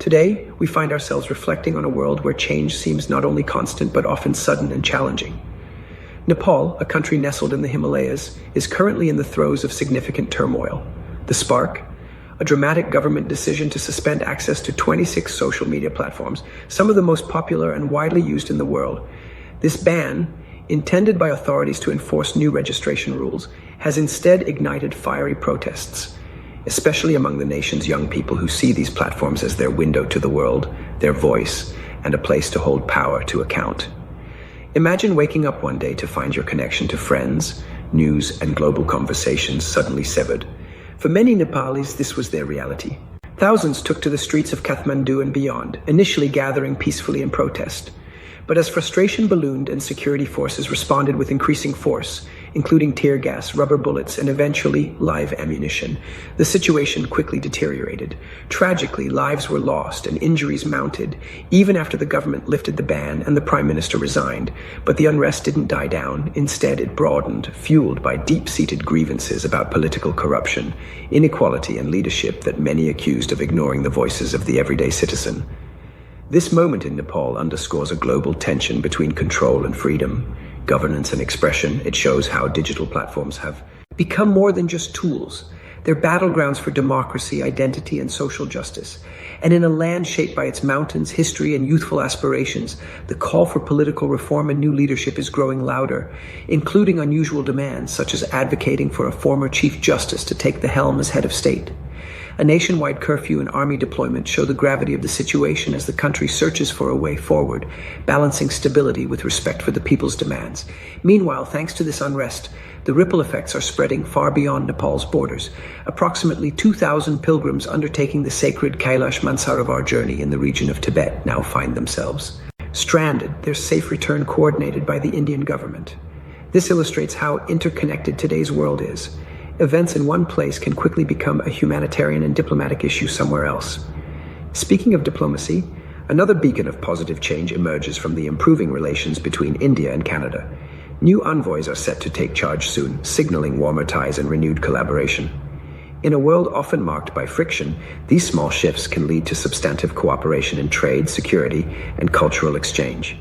Today, we find ourselves reflecting on a world where change seems not only constant but often sudden and challenging. Nepal, a country nestled in the Himalayas, is currently in the throes of significant turmoil. The spark? A dramatic government decision to suspend access to 26 social media platforms, some of the most popular and widely used in the world. This ban, intended by authorities to enforce new registration rules, has instead ignited fiery protests, especially among the nation's young people who see these platforms as their window to the world, their voice, and a place to hold power to account. Imagine waking up one day to find your connection to friends, news, and global conversations suddenly severed. For many Nepalis, this was their reality. Thousands took to the streets of Kathmandu and beyond, initially gathering peacefully in protest. But as frustration ballooned and security forces responded with increasing force, including tear gas, rubber bullets, and eventually live ammunition, the situation quickly deteriorated. Tragically, lives were lost and injuries mounted, even after the government lifted the ban and the prime minister resigned. But the unrest didn't die down. Instead, it broadened, fueled by deep-seated grievances about political corruption, inequality, and leadership that many accused of ignoring the voices of the everyday citizen. This moment in Nepal underscores a global tension between control and freedom, governance and expression. It shows how digital platforms have become more than just tools. They're battlegrounds for democracy, identity, and social justice. And in a land shaped by its mountains, history, and youthful aspirations, the call for political reform and new leadership is growing louder, including unusual demands such as advocating for a former Chief Justice to take the helm as head of state. A nationwide curfew and army deployment show the gravity of the situation as the country searches for a way forward, balancing stability with respect for the people's demands. Meanwhile, thanks to this unrest, the ripple effects are spreading far beyond Nepal's borders. Approximately 2,000 pilgrims undertaking the sacred Kailash Mansarovar journey in the region of Tibet now find themselves stranded, their safe return coordinated by the Indian government. This illustrates how interconnected today's world is. Events in one place can quickly become a humanitarian and diplomatic issue somewhere else. Speaking of diplomacy, another beacon of positive change emerges from the improving relations between India and Canada. New envoys are set to take charge soon, signaling warmer ties and renewed collaboration. In a world often marked by friction, these small shifts can lead to substantive cooperation in trade, security, and cultural exchange.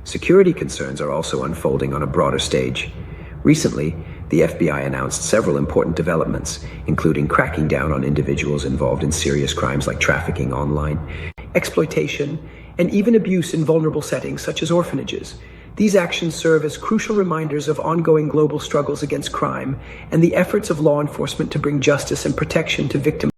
Security concerns are also unfolding on a broader stage. Recently, the FBI announced several important developments, including cracking down on individuals involved in serious crimes like trafficking online, exploitation, and even abuse in vulnerable settings such as orphanages. These actions serve as crucial reminders of ongoing global struggles against crime and the efforts of law enforcement to bring justice and protection to victims